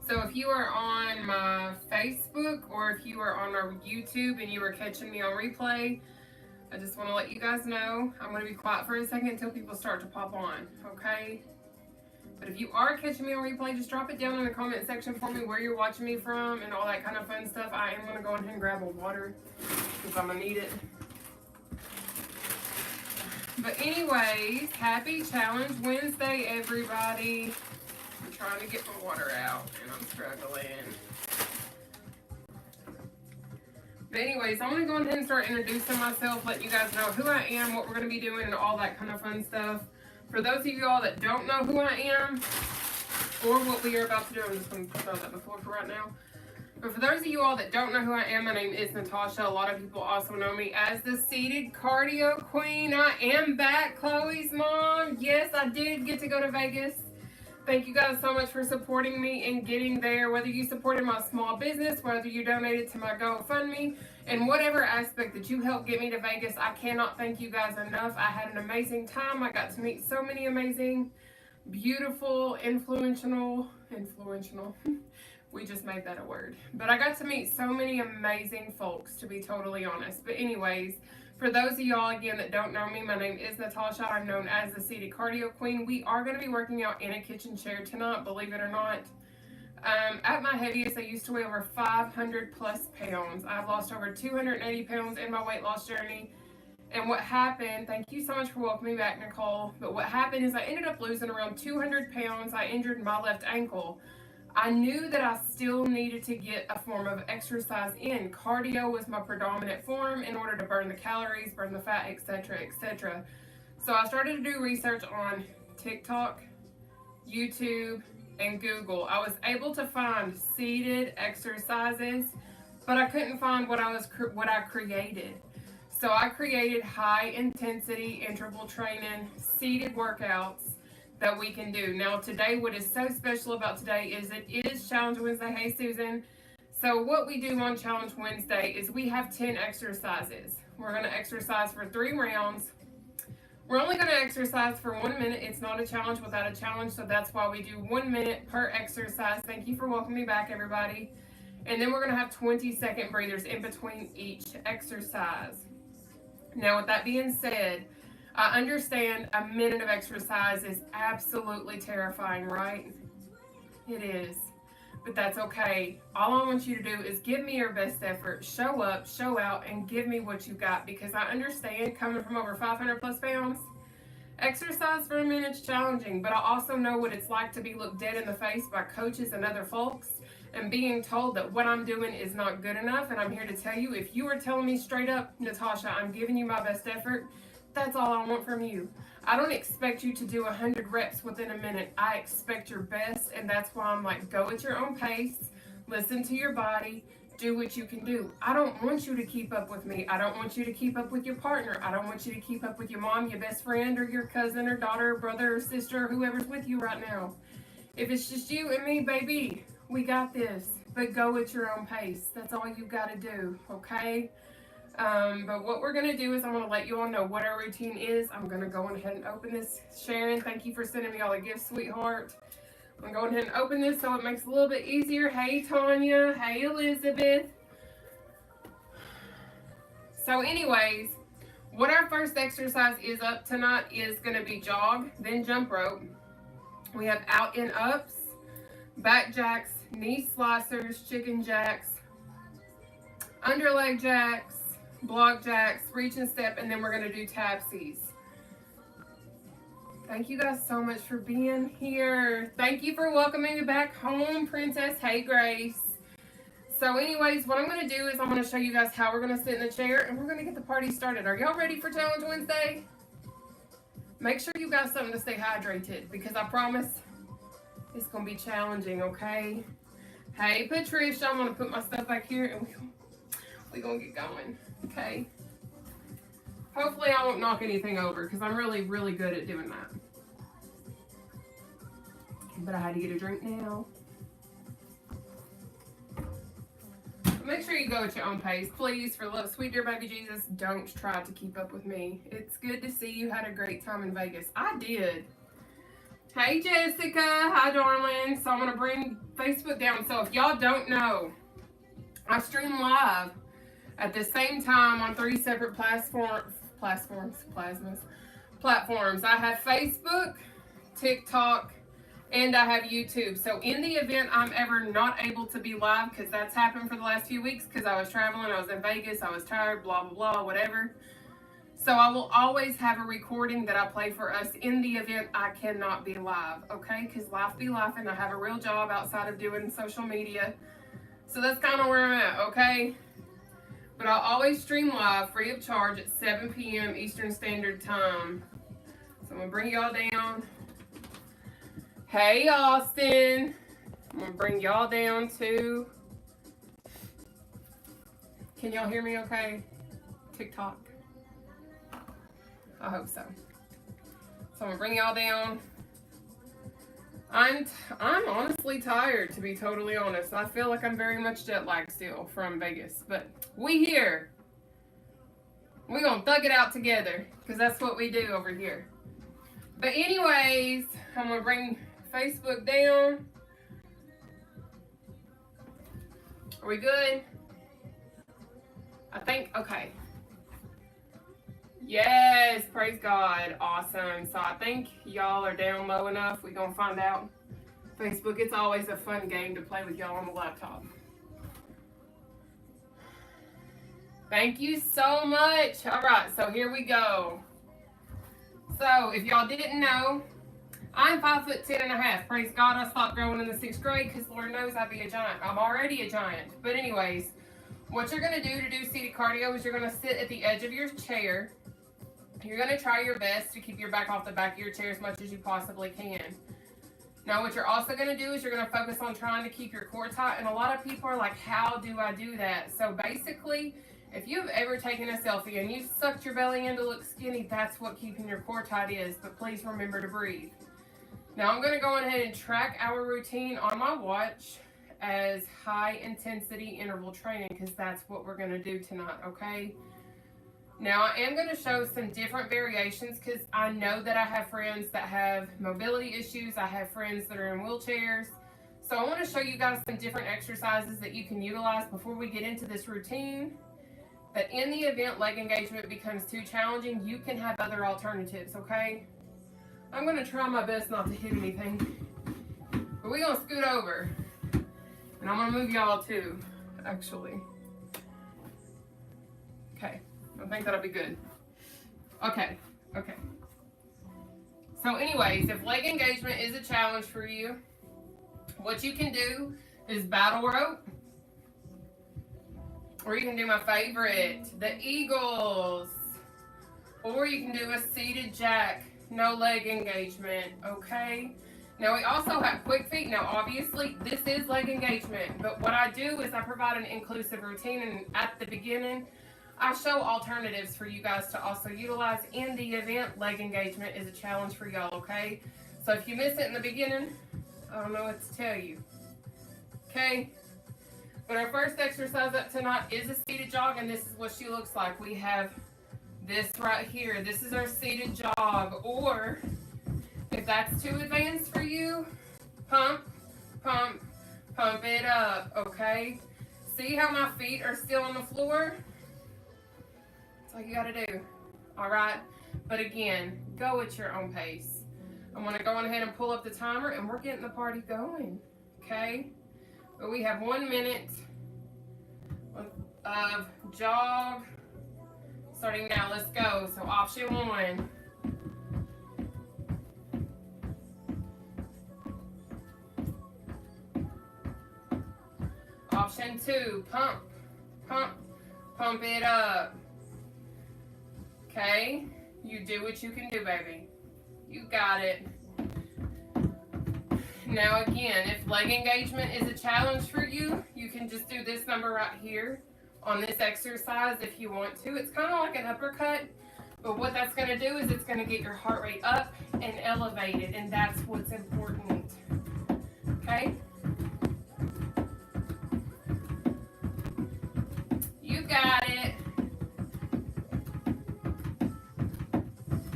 So if you are on my Facebook or if you are on our YouTube and you are catching me on replay, I just want to let you guys know I'm going to be quiet for a second until people start to pop on, okay? But if you are catching me on replay, just drop it down in the comment section for me where you're watching me from and all that kind of fun stuff. I am going to go ahead and grab a water because I'm going to need it. But anyways, happy Challenge Wednesday, everybody. I'm trying to get my water out and I'm struggling. But anyways, I'm going to go ahead and start introducing myself, letting you guys know who I am, what we're going to be doing, and all that kind of fun stuff. For those of you all that don't know who I am or what we are about to do, I'm just going to throw that before for right now. But for those of you all that don't know who I am, my name is Nataushia. A lot of people also know me as the Seated Cardio Queen. I am back, Chloe's mom. Yes, I did get to go to Vegas. Thank you guys so much for supporting me and getting there. Whether you supported my small business, whether you donated to my GoFundMe, and whatever aspect that you helped get me to Vegas, I cannot thank you guys enough. I had an amazing time. I got to meet so many amazing, beautiful, influential. We just made that a word. But I got to meet so many amazing folks, to be totally honest. But anyways, for those of y'all, again, that don't know me, my name is Nataushia. I'm known as the Seated Cardio Queen. We are going to be working out in a kitchen chair tonight, believe it or not. At my heaviest, I used to weigh over 500 plus pounds. I've lost over 280 pounds in my weight loss journey. And what happened, thank you so much for welcoming me back, Nicole. But what happened is I ended up losing around 200 pounds. I injured my left ankle. I knew that I still needed to get a form of exercise in. Cardio was my predominant form in order to burn the calories, burn the fat, etc., etc. So I started to do research on TikTok, YouTube, and Google. I was able to find seated exercises, but I couldn't find what I created. So I created high intensity interval training, seated workouts that we can do. Now today, what is so special about today is it is Challenge Wednesday. Hey Susan. So what we do on Challenge Wednesday is we have 10 exercises. We're going to exercise for 3 rounds. We're only going to exercise for 1 minute. It's not a challenge without a challenge, so that's why we do 1 minute per exercise. Thank you for welcoming me back, everybody. And then we're going to have 20-second breathers in between each exercise. Now with that being said, I understand a minute of exercise is absolutely terrifying, right? It is, but that's okay. All I want you to do is give me your best effort, show up, show out, and give me what you got, because I understand coming from over 500 plus pounds, exercise for a minute's challenging, but I also know what it's like to be looked dead in the face by coaches and other folks and being told that what I'm doing is not good enough. And I'm here to tell you, if you are telling me straight up, Nataushia, I'm giving you my best effort, that's all I want from you. I don't expect you to do 100 reps within a minute. I expect your best, and that's why I'm like, go at your own pace, listen to your body, do what you can do. I don't want you to keep up with me. I don't want you to keep up with your partner. I don't want you to keep up with your mom, your best friend, or your cousin, or daughter, or brother, or sister, or whoever's with you right now. If it's just you and me, baby, we got this. But go at your own pace. That's all you got to do, okay? But what we're going to do is I'm going to let you all know what our routine is. I'm going to go ahead and open this. Sharon, thank you for sending me all the gifts, sweetheart. I'm going to go ahead and open this so it makes it a little bit easier. Hey, Tanya. Hey, Elizabeth. So anyways, what our first exercise is up tonight is going to be jog, then jump rope. We have out and ups, back jacks, knee slicers, chicken jacks, underleg jacks, block jacks, reach and step, and then we're going to do tapsies. Thank you guys so much for being here. Thank you for welcoming me back home, Princess. Hey, Grace. So anyways, what I'm going to do is I'm going to show you guys how we're going to sit in the chair, and we're going to get the party started. Are y'all ready for Challenge Wednesday? Make sure you got something to stay hydrated, because I promise it's going to be challenging, okay? Hey, Patricia, I'm going to put my stuff back here, and we're going to get going. Okay. Hopefully I won't knock anything over, because I'm really, really good at doing that. But I had to get a drink now. Make sure you go at your own pace. Please, for love, sweet dear baby Jesus, don't try to keep up with me. It's good to see you had a great time in Vegas. I did. Hey Jessica, hi darling. So I'm gonna bring Facebook down. So if y'all don't know, I stream live at the same time on 3 separate platforms. I have Facebook, TikTok, and I have YouTube. So in the event I'm ever not able to be live, because that's happened for the last few weeks, because I was traveling, I was in Vegas, I was tired, blah blah blah, whatever. So I will always have a recording that I play for us in the event I cannot be live, okay? Because life be life, and I have a real job outside of doing social media. So that's kind of where I'm at, okay? But I'll always stream live free of charge at 7 p.m. Eastern Standard Time. So I'm going to bring y'all down. Hey, Austin. I'm going to bring y'all down too. Can y'all hear me okay? TikTok. I hope so. So I'm going to bring y'all down. I'm honestly tired, to be totally honest. I feel like I'm very much jet lagged still from Vegas. But we here. We're going to thug it out together, because that's what we do over here. But anyways, I'm going to bring Facebook down. Are we good? I think, okay. Yes, praise God. Awesome. So I think y'all are down low enough. We're going to find out. Facebook, it's always a fun game to play with y'all on the laptop. Thank you so much. All right, so here we go. So if y'all didn't know, I'm 5'10.5". Praise God, I stopped growing in the 6th grade because Lord knows I'd be a giant. I'm already a giant. But anyways, what you're going to do seated cardio is you're going to sit at the edge of your chair. You're going to try your best to keep your back off the back of your chair as much as you possibly can. Now, what you're also going to do is you're going to focus on trying to keep your core tight. And a lot of people are like, how do I do that? So basically, if you've ever taken a selfie and you sucked your belly in to look skinny, that's what keeping your core tight is. But please remember to breathe. Now, I'm going to go ahead and track our routine on my watch as high intensity interval training, because that's what we're going to do tonight, okay? Now, I am going to show some different variations because I know that I have friends that have mobility issues. I have friends that are in wheelchairs. So I want to show you guys some different exercises that you can utilize before we get into this routine. But in the event leg engagement becomes too challenging, you can have other alternatives, okay? I'm going to try my best not to hit anything. But we're going to scoot over. And I'm going to move y'all too, actually. Okay. I think that'll be good. Okay. So anyways, if leg engagement is a challenge for you, what you can do is battle rope. Or you can do my favorite, the Eagles. Or you can do a seated jack, no leg engagement, okay? Now we also have quick feet. Now obviously this is leg engagement, but what I do is I provide an inclusive routine, and at the beginning, I show alternatives for you guys to also utilize in the event leg engagement is a challenge for y'all, okay? So if you miss it in the beginning, I don't know what to tell you, okay? But our first exercise up tonight is a seated jog, and this is what she looks like. We have this right here. This is our seated jog, or if that's too advanced for you, pump it up, okay? See how my feet are still on the floor? All you gotta do, all right? But again, go at your own pace. I'm gonna go on ahead and pull up the timer, and we're getting the party going, okay? But we have 1 minute of jog starting now. Let's go. So option 1. Option 2, pump it up. Okay, you do what you can do, baby. You got it. Now again, if leg engagement is a challenge for you, you can just do this number right here on this exercise if you want to. It's kind of like an uppercut, but what that's going to do is it's going to get your heart rate up and elevated, and that's what's important. Okay? You got it.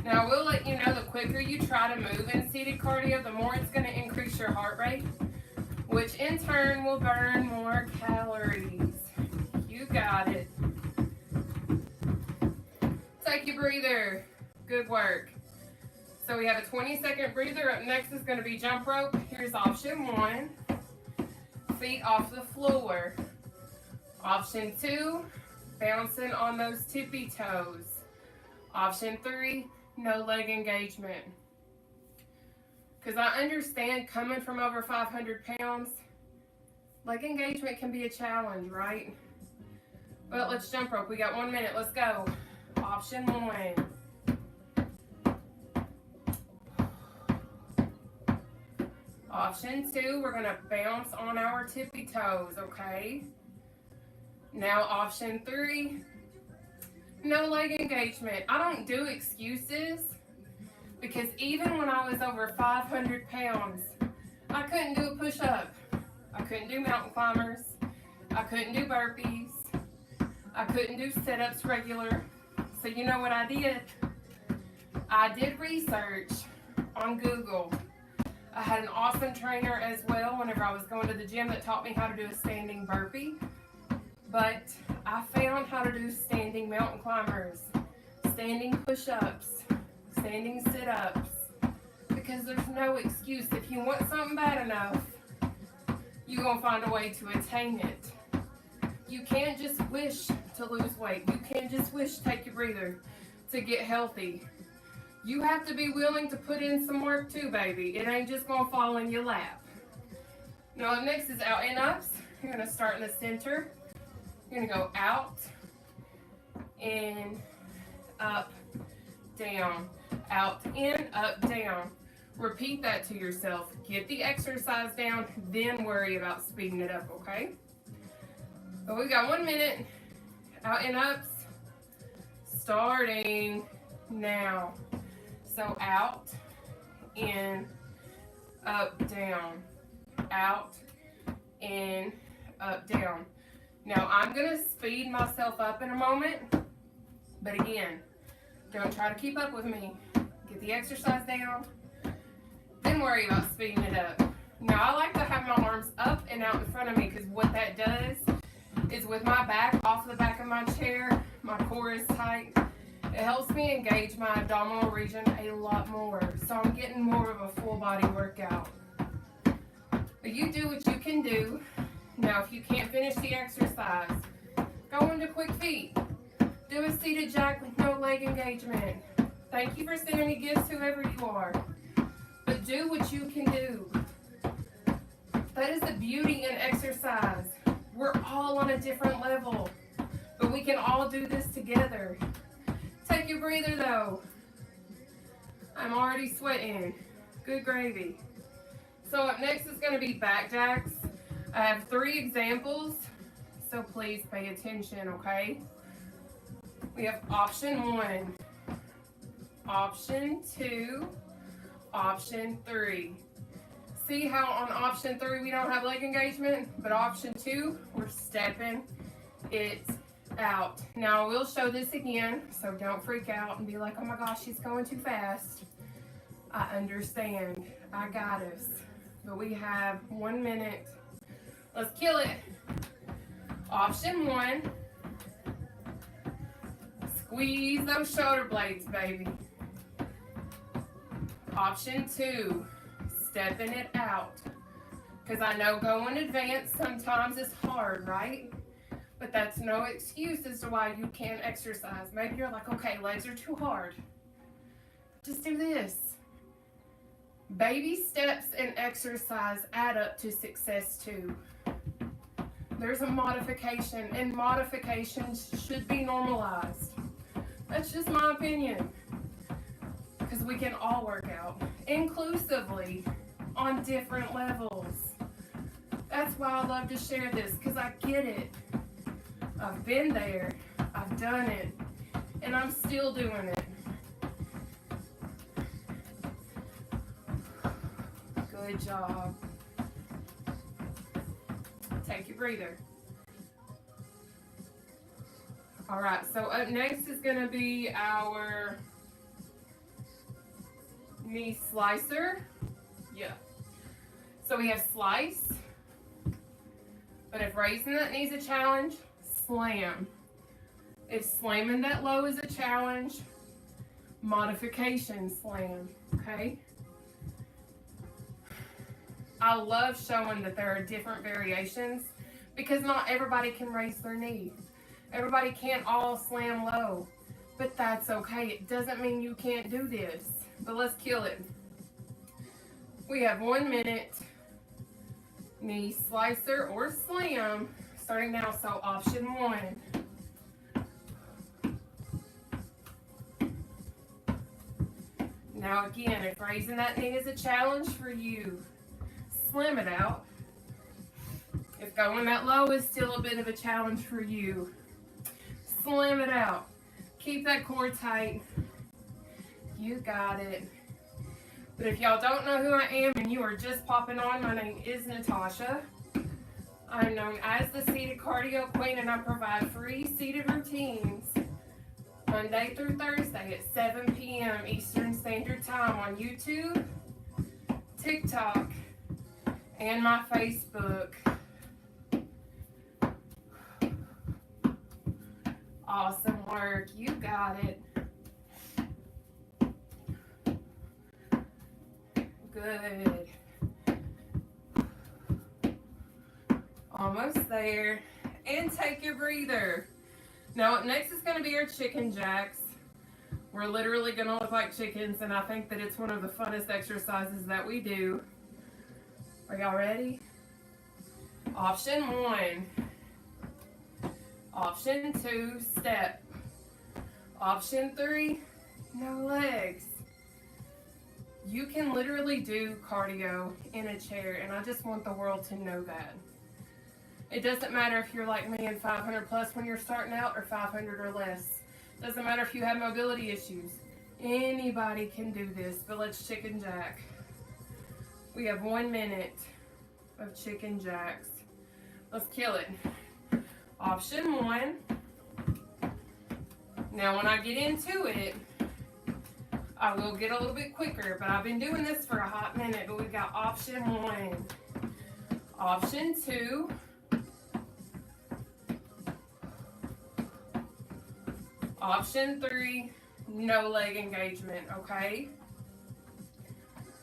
Now, I will let you know the quick quicker you try to move in seated cardio, the more it's going to increase your heart rate, which in turn will burn more calories. You got it. Take your breather. Good work. So we have a 20-second breather. Up next is going to be jump rope. Here's option 1. Feet off the floor. Option 2, bouncing on those tippy toes. Option 3, no leg engagement. Because I understand coming from over 500 pounds, leg engagement can be a challenge, right? But let's jump rope. We got 1 minute. Let's go. Option 1. Option 2, we're going to bounce on our tippy toes, okay? Now option 3, no leg engagement. I don't do excuses because even when I was over 500 pounds, I couldn't do a push-up. I couldn't do mountain climbers. I couldn't do burpees. I couldn't do sit-ups regular. So you know what I did? I did research on Google. I had an awesome trainer as well whenever I was going to the gym that taught me how to do a standing burpee. But I found how to do standing mountain climbers, standing push-ups, standing sit-ups, because there's no excuse. If you want something bad enough, you're going to find a way to attain it. You can't just wish to lose weight. You can't just wish to take your breather to get healthy. You have to be willing to put in some work too, baby. It ain't just going to fall in your lap. Now, up next is out and ups. You're going to start in the center. You're going to go out, in, up, down, out, in, up, down. Repeat that to yourself. Get the exercise down, then worry about speeding it up, okay? But we got 1 minute. Out and ups, starting now. So out, in, up, down, out, in, up, down. Now I'm going to speed myself up in a moment, but again, don't try to keep up with me. Get the exercise down, then worry about speeding it up. Now I like to have my arms up and out in front of me because what that does is with my back off the back of my chair, my core is tight. It helps me engage my abdominal region a lot more, so I'm getting more of a full body workout. But you do what you can do. Now, if you can't finish the exercise, go into quick feet. Do a seated jack with no leg engagement. Thank you for sending me gifts, whoever you are. But do what you can do. That is the beauty in exercise. We're all on a different level, but we can all do this together. Take your breather though. I'm already sweating. Good gravy. So up next is going to be back jacks. I have 3 examples, so please pay attention, okay? We have option 1, option 2, option 3. See how on option 3 we don't have leg engagement, but option 2, we're stepping it out. Now I will show this again, so don't freak out and be like, oh my gosh, she's going too fast. I understand. I got us. But we have 1 minute. Let's kill it. Option 1. Squeeze those shoulder blades, baby. Option 2. Stepping it out. Because I know going advanced sometimes is hard, right? But that's no excuse as to why you can't exercise. Maybe you're like, okay, legs are too hard. Just do this. Baby steps in exercise add up to success too. There's a modification, and modifications should be normalized. That's just my opinion. Because we can all work out inclusively on different levels. That's why I love to share this, because I get it. I've been there, I've done it, and I'm still doing it. Good job. Take your breather. All right, so up next is going to be our knee slicer. Yeah. So we have slice. But if raising that knee is a challenge, slam. If slamming that low is a challenge, modification slam, okay? I love showing that there are different variations because not everybody can raise their knee. Everybody can't all slam low, but that's okay. It doesn't mean you can't do this, but let's kill it. We have 1 minute. Knee slicer or slam, starting now. So option 1. Now again, if raising that knee is a challenge for you, slam it out. If going that low is still a bit of a challenge for you, slam it out. Keep that core tight. You got it. But if y'all don't know who I am and you are just popping on, my name is Nataushia. I'm known as the Seated Cardio Queen, and I provide free seated routines Monday through Thursday at 7 p.m. Eastern Standard Time on YouTube, TikTok, and my Facebook. Awesome work. You got it. Good. Almost there. And take your breather. Now up next is going to be our chicken jacks. We're literally going to look like chickens, and I think that it's one of the funnest exercises that we do. Are y'all ready? Option 1. Option 2, step. Option 3, no legs. You can literally do cardio in a chair, and I just want the world to know that. It doesn't matter if you're like me and 500 plus when you're starting out or 500 or less. Doesn't matter if you have mobility issues. Anybody can do this, but let's chicken jack. We have 1 minute of chicken jacks. Let's kill it. Option 1. Now when I get into it, I will get a little bit quicker, but I've been doing this for a hot minute. But we've got option 1. Option 2. Option 3, no leg engagement, okay?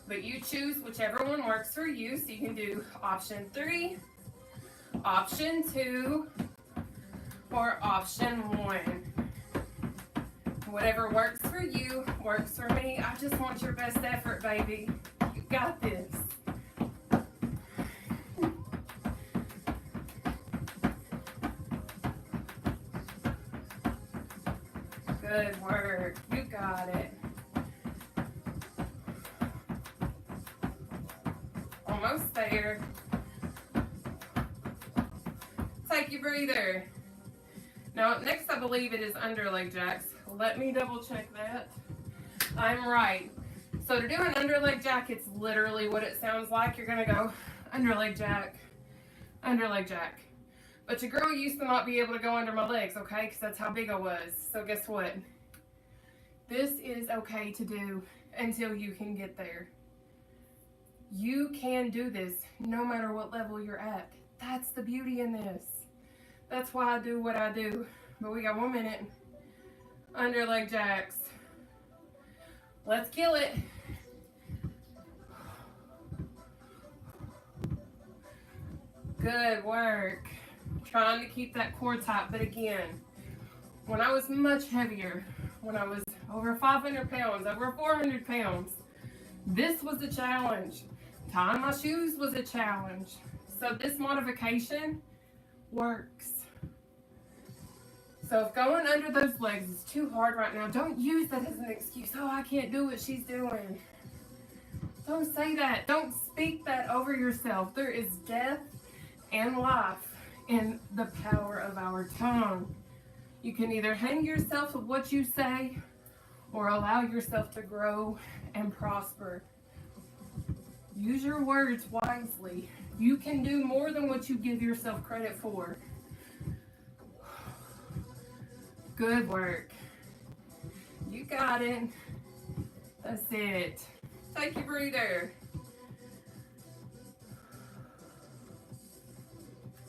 But you choose whichever one works for you. So you can do option 3, option 2, or option 1. Whatever works for you, works for me. I just want your best effort, baby. You got this. Good work. You got it. Almost there. Take your breather. Now, next I believe it is under leg jacks. Let me double check that. I'm right. So to do an under leg jack, it's literally what it sounds like. You're going to go under leg jack, under leg jack. But your girl used to not be able to go under my legs, okay? Because that's how big I was. So guess what? This is okay to do until you can get there. You can do this no matter what level you're at. That's the beauty in this. That's why I do what I do. But we got 1 minute. Under leg jacks. Let's kill it. Good work. Trying to keep that core tight, but again, when I was much heavier, when I was over 500 pounds, over 400 pounds, this was a challenge. Tying my shoes was a challenge. So this modification works. So if going under those legs is too hard right now, don't use that as an excuse. Oh, I can't do what she's doing. Don't say that. Don't speak that over yourself. There is death and life in the power of our tongue. You can either hang yourself with what you say or allow yourself to grow and prosper. Use your words wisely. You can do more than what you give yourself credit for. Good work. You got it. That's it. Take your breather.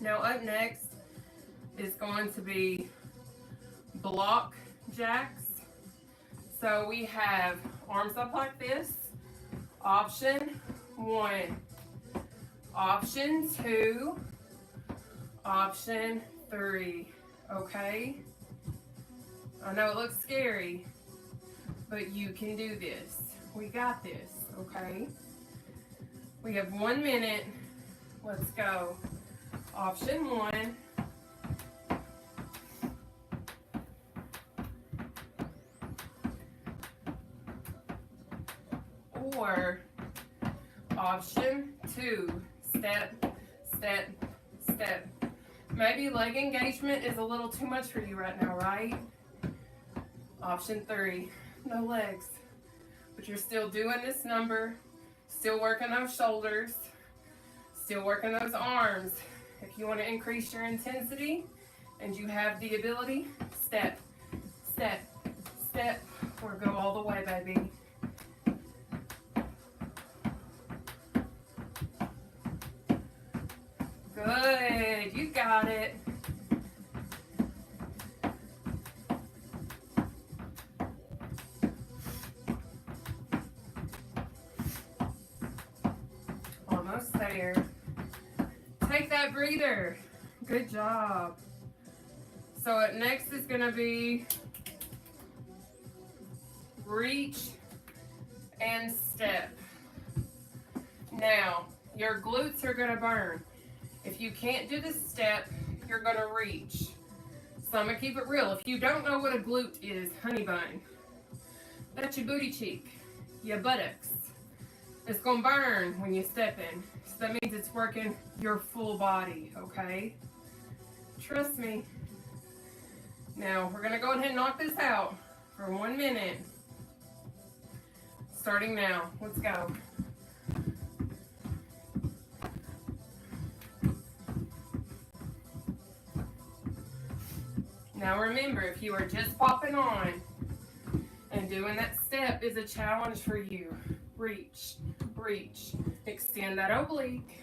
Now up next is going to be block jacks. So we have arms up like this. Option 1. Option 2. Option 3. Okay? I know it looks scary, but you can do this. We got this, okay? We have 1 minute. Let's go. Option 1. Or option 2. Step, step, step. Maybe leg engagement is a little too much for you right now, right? Option 3. No legs. But you're still doing this number. Still working those shoulders. Still working those arms. If you want to increase your intensity and you have the ability, step, step, step, or go all the way, baby. Good, you got it. Almost there. Take that breather. Good job. So up next is going to be reach and step. Now, your glutes are going to burn. If you can't do the step, you're going to reach. So I'm going to keep it real. If you don't know what a glute is, honey bun, that's your booty cheek, your buttocks. It's going to burn when you step in. So that means it's working your full body, okay? Trust me. Now, we're going to go ahead and knock this out for 1 minute. Starting now. Let's go. Now remember, if you are just popping on and doing that step is a challenge for you, reach, reach, extend that oblique.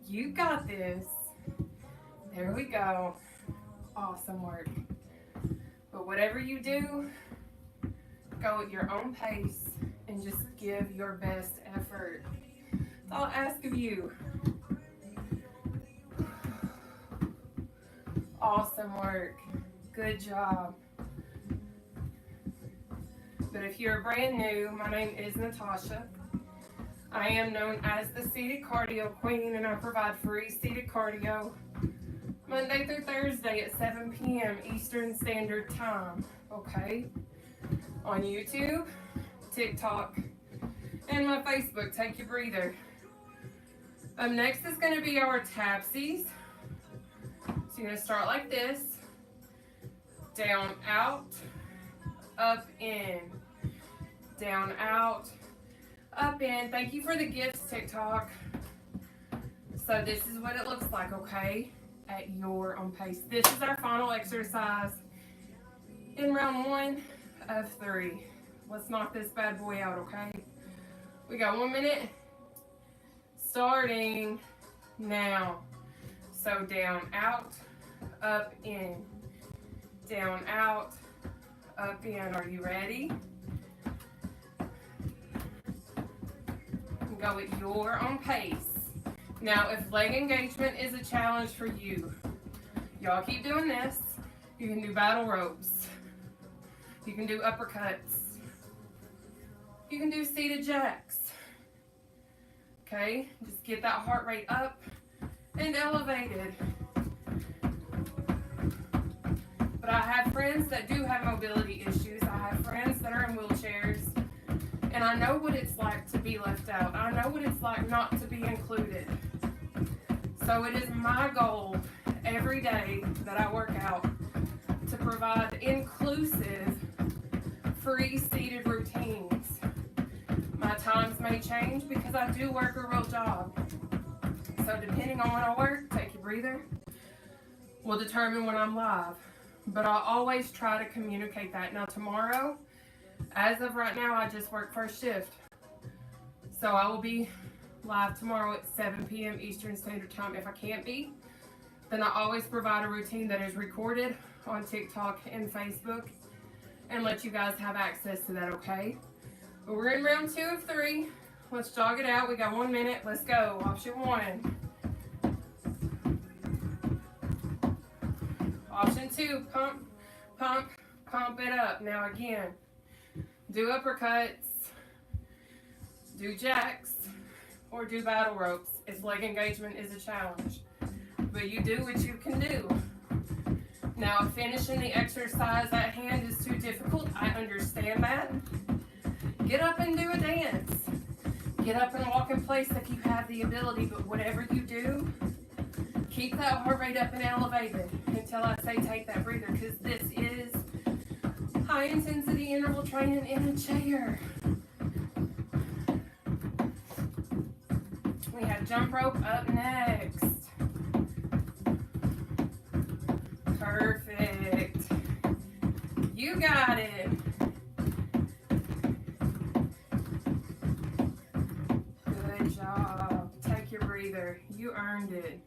You got this. There we go. Awesome work. But whatever you do, go at your own pace and just give your best effort. That's all I ask of you. Awesome work. Good job. But if you're brand new, my name is Nataushia. I am known as the Seated Cardio Queen, and I provide free seated cardio Monday through Thursday at 7 p.m. Eastern Standard Time, okay? On YouTube, TikTok, and my Facebook, Take Your Breather. Next is going to be our tapsies. So you're going to start like this. Down, out, up, in. Down, out, up, in. Thank you for the gifts, TikTok. So this is what it looks like, okay? At your own pace. This is our final exercise in round 1 of 3. Let's knock this bad boy out, okay? We got 1 minute. Starting now. So down, out, up, in. Down, out, up, in. Are you ready? Go at your own pace. Now, if leg engagement is a challenge for you, y'all keep doing this. You can do battle ropes. You can do uppercuts. You can do seated jacks. Okay? Just get that heart rate up and elevated. But I have friends that do have mobility issues. I have friends that are in wheelchairs. And I know what it's like to be left out. I know what it's like not to be included. So it is my goal every day that I work out to provide inclusive, free seated routines. My times may change because I do work a real job. So depending on when I work, take your breather, will determine when I'm live. But I always try to communicate that. Now tomorrow, as of right now, I just work first shift. So I will be live tomorrow at 7 p.m. Eastern Standard Time. If I can't be, then I always provide a routine that is recorded on TikTok and Facebook and let you guys have access to that, okay? But we're in round 2 of 3. Let's jog it out. We got 1 minute. Let's go. Option 1. Option 2, pump, pump, pump it up. Now again, do uppercuts, do jacks, or do battle ropes if leg engagement is a challenge. But you do what you can do. Now, if finishing the exercise at hand is too difficult, I understand that. Get up and do a dance. Get up and walk in place if you have the ability, but whatever you do, keep that heart rate up and elevated until I say take that breather, because this is high intensity interval training in a chair. We have jump rope up next. Perfect. You got it. Good job. Take your breather. You earned it.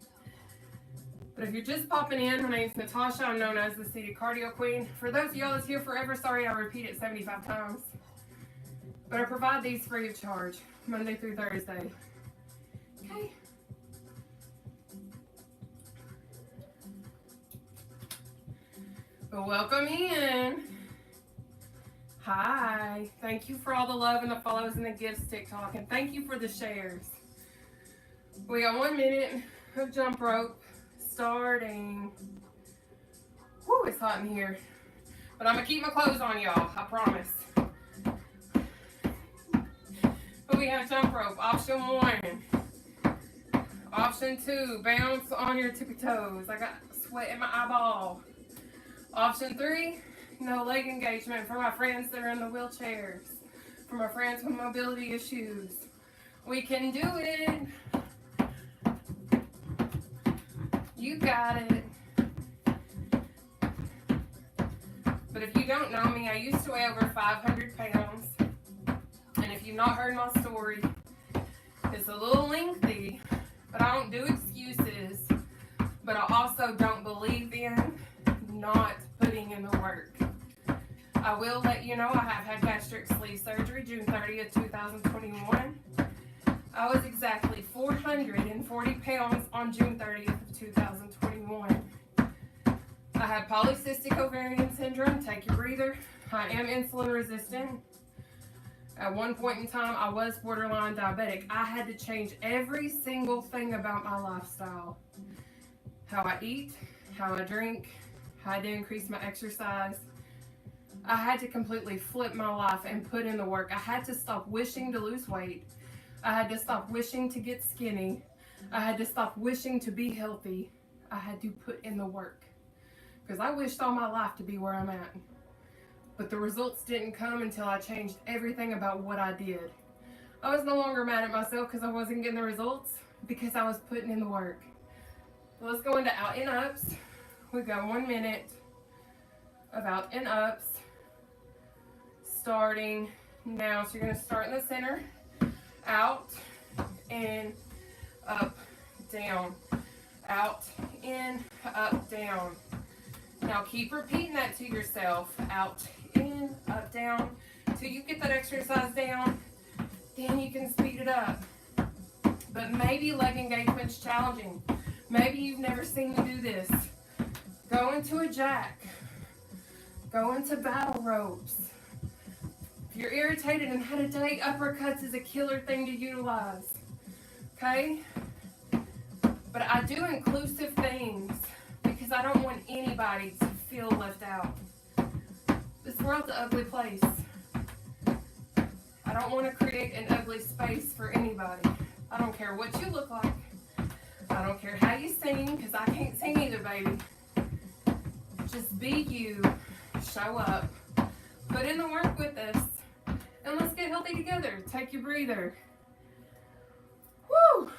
But if you're just popping in, my name's Nataushia. I'm known as the Seated Cardio Queen. For those of y'all that's here forever, sorry I repeat it 75 times. But I provide these free of charge, Monday through Thursday. Okay. But welcome in. Hi. Thank you for all the love and the follows and the gifts, TikTok. And thank you for the shares. We got 1 minute of jump rope. Starting. Woo, it's hot in here. But I'm going to keep my clothes on, y'all. I promise. But we have jump rope. Option 1. Option 2. Bounce on your tippy toes. I got sweat in my eyeball. Option 3. No leg engagement for my friends that are in the wheelchairs. For my friends with mobility issues. We can do it. You got it. But if you don't know me, I used to weigh over 500 pounds. And if you've not heard my story, it's a little lengthy, but I don't do excuses. But I also don't believe in not putting in the work. I will let you know I have had gastric sleeve surgery June 30th, 2021. I was exactly 440 pounds on June 30th of 2021. I had polycystic ovarian syndrome, take your breather. I am insulin resistant. At one point in time, I was borderline diabetic. I had to change every single thing about my lifestyle. How I eat, how I drink, how I increase my exercise. I had to completely flip my life and put in the work. I had to stop wishing to lose weight. I had to stop wishing to get skinny. I had to stop wishing to be healthy. I had to put in the work. Because I wished all my life to be where I'm at. But the results didn't come until I changed everything about what I did. I was no longer mad at myself because I wasn't getting the results, because I was putting in the work. Let's go into out and ups. We've got 1 minute of out and ups. Starting now. So you're going to start in the center. Out, in, up, down. Out, in, up, down. Now keep repeating that to yourself. Out, in, up, down. Till you get that exercise down, then you can speed it up. But maybe leg engagement's challenging. Maybe you've never seen me do this. Go into a jack. Go into battle ropes. If you're irritated and had a day, uppercuts is a killer thing to utilize. Okay? But I do inclusive things because I don't want anybody to feel left out. This world's an ugly place. I don't want to create an ugly space for anybody. I don't care what you look like. I don't care how you sing, because I can't sing either, baby. Just be you. Show up. Put in the work with us. And let's get healthy together. Take your breather. Woo!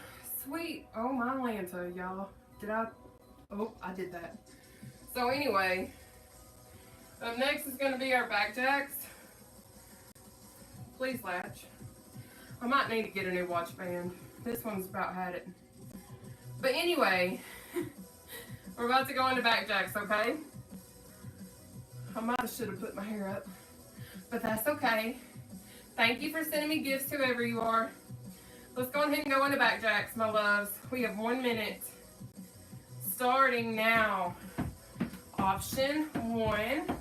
Sweet. Oh, my Lanta, y'all. Oh, I did that. So anyway, up next is going to be our back jacks. Please latch. I might need to get a new watch band. This one's about had it. But anyway, we're about to go into back jacks, okay? I might have should have put my hair up, but that's okay. Thank you for sending me gifts, whoever you are. Let's go ahead and go into back jacks, my loves. We have 1 minute. Starting now. Option 1.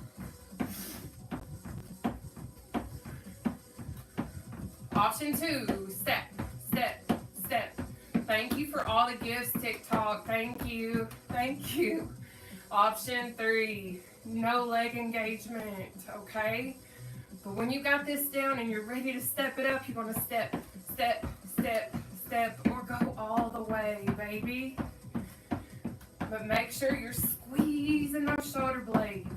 Option 2. Step, step, step. Thank you for all the gifts, TikTok. Thank you. Thank you. Option 3. No leg engagement. Okay? But when you got this down and you're ready to step it up, you're going to step, step, step, step, or go all the way, baby. But make sure you're squeezing those shoulder blades.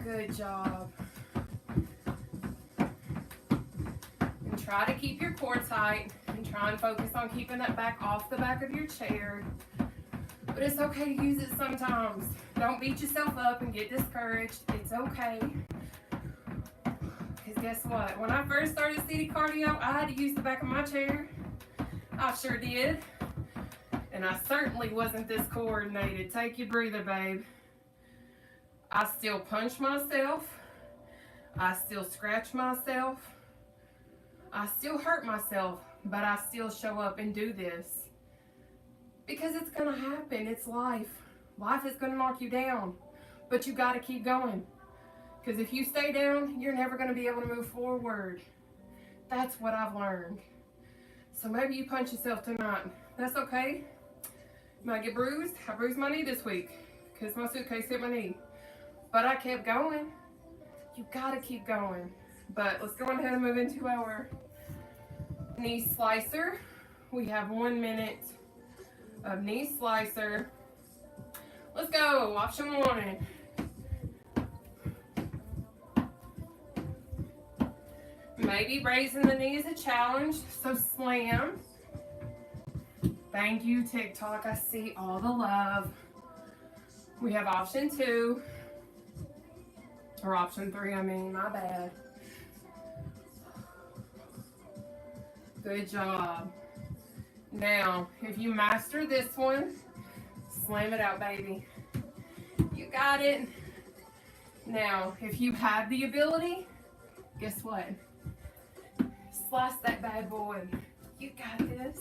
Good job. And try to keep your core tight and try and focus on keeping that back off the back of your chair. But it's okay to use it sometimes. Don't beat yourself up and get discouraged. It's okay. Because guess what? When I first started city cardio, I had to use the back of my chair. I sure did. And I certainly wasn't this coordinated. Take your breather, babe. I still punch myself. I still scratch myself. I still hurt myself, but I still show up and do this. Because it's going to happen. It's life. Life is going to knock you down. But you got to keep going. Because if you stay down, you're never going to be able to move forward. That's what I've learned. So maybe you punch yourself tonight. That's okay. You might get bruised. I bruised my knee this week because my suitcase hit my knee. But I kept going. You got to keep going. But let's go ahead and move into our knee slicer. We have 1 minute of knee slicer. Let's go. Option 1. Maybe raising the knee is a challenge, so slam. Thank you, TikTok. I see all the love. We have option 2. Or option 3, I mean, my bad. Good job. Now, if you master this one, slam it out, baby. You got it. Now, if you have the ability, guess what? Slice that bad boy. You got this.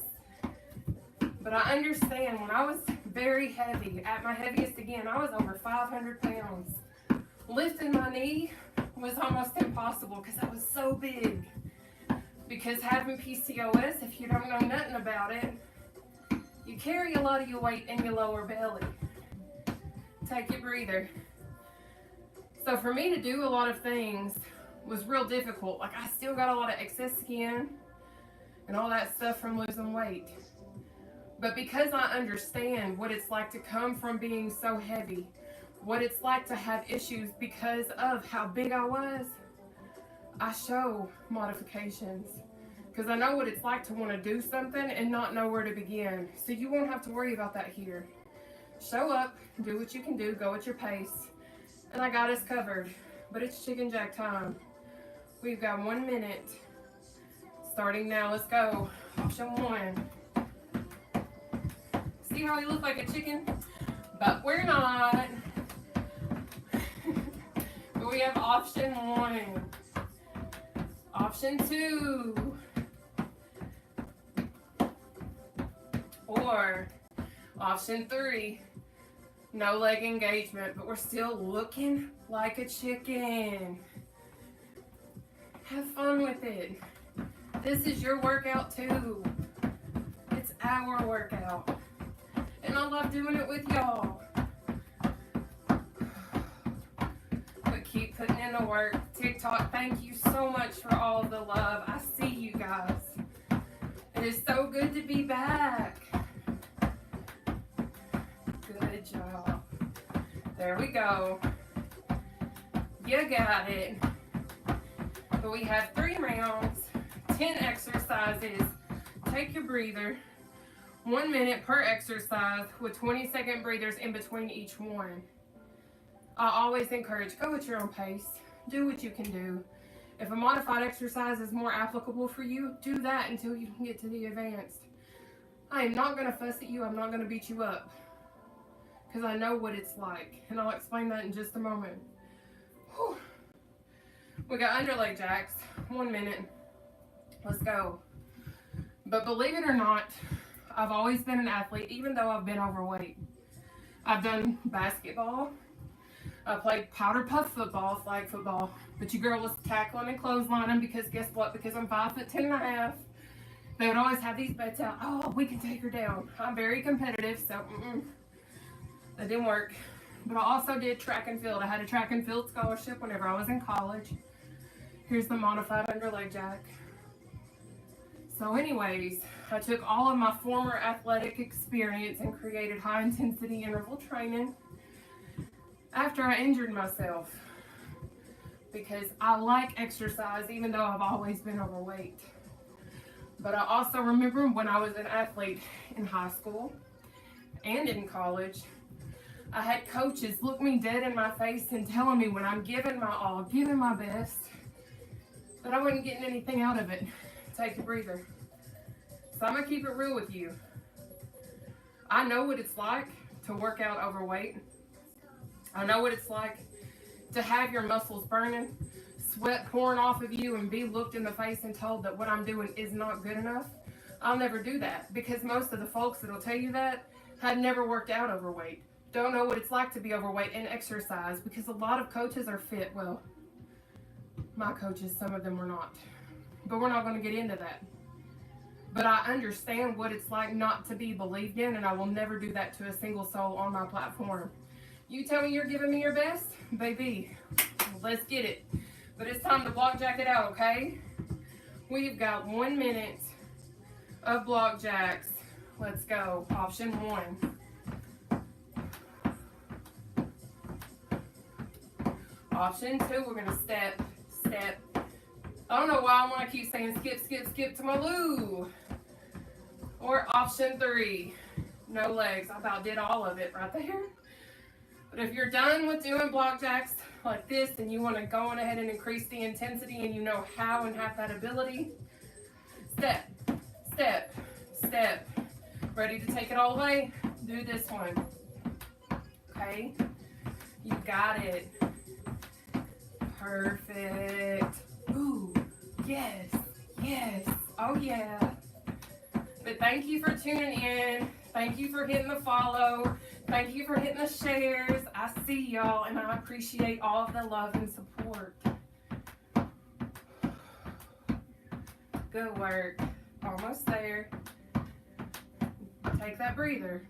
But I understand when I was very heavy, at my heaviest again, I was over 500 pounds. Lifting my knee was almost impossible because I was so big. Because having PCOS, if you don't know nothing about it, you carry a lot of your weight in your lower belly. Take your breather. So for me to do a lot of things was real difficult. Like I still got a lot of excess skin and all that stuff from losing weight. But because I understand what it's like to come from being so heavy, what it's like to have issues because of how big I was, I show modifications. Because I know what it's like to want to do something and not know where to begin. So you won't have to worry about that here. Show up, do what you can do, go at your pace. And I got us covered. But it's chicken jack time. We've got 1 minute. Starting now, let's go. Option 1. See how we look like a chicken? But we're not. But we have option 1. Option 2. Or option 3. No leg engagement, but we're still looking like a chicken. Have fun with it. This is your workout too. It's our workout. And I love doing it with y'all. But keep putting in the work. TikTok, thank you so much for all of the love. I see you guys. It is so good to be back. Good job. There we go. You got it. But we have 3 rounds, 10 exercises. Take your breather. 1 minute per exercise with 20-second breathers in between each one. I always encourage, go at your own pace. Do what you can do. If a modified exercise is more applicable for you, do that until you can get to the advanced. I am not going to fuss at you. I'm not going to beat you up. Because I know what it's like. And I'll explain that in just a moment. Whew. We got underleg jacks. 1 minute. Let's go. But believe it or not, I've always been an athlete, even though I've been overweight. I've done basketball. I played powder puff football, flag football. But your girl was tackling and clotheslining because guess what? Because I'm 5'10.5". They would always have these bets out. Oh, we can take her down. I'm very competitive, so that didn't work. But I also did track and field. I had a track and field scholarship whenever I was in college. Here's the modified underleg jack. So anyways, I took all of my former athletic experience and created high intensity interval training after I injured myself. Because I like exercise even though I've always been overweight. But I also remember when I was an athlete in high school and in college, I had coaches look me dead in my face and telling me when I'm giving my all, giving my best, that I wasn't getting anything out of it. Take a breather. So I'm going to keep it real with you. I know what it's like to work out overweight. I know what it's like to have your muscles burning, sweat pouring off of you, and be looked in the face and told that what I'm doing is not good enough. I'll never do that because most of the folks that'll tell you that have never worked out overweight. Don't know what it's like to be overweight and exercise because a lot of coaches are fit. Well, my coaches, some of them were not. But we're not going to get into that. But I understand what it's like not to be believed in, and I will never do that to a single soul on my platform. You tell me you're giving me your best, baby, let's get it. But it's time to block jack it out, okay? We've got 1 minute of block jacks. Let's go. Option 1. Option 2, we're going to step. I don't know why I want to keep saying skip to my loo. Or option 3, no legs. I about did all of it right there. But if you're done with doing block jacks like this and you want to go on ahead and increase the intensity and you know how and have that ability, step. Ready to take it all the way? Do this one. Okay? You got it. Perfect. Ooh, yes. Oh yeah. But thank you for tuning in. Thank you for hitting the follow. Thank you for hitting the shares. I see y'all and I appreciate all of the love and support. Good work. Almost there. Take that breather.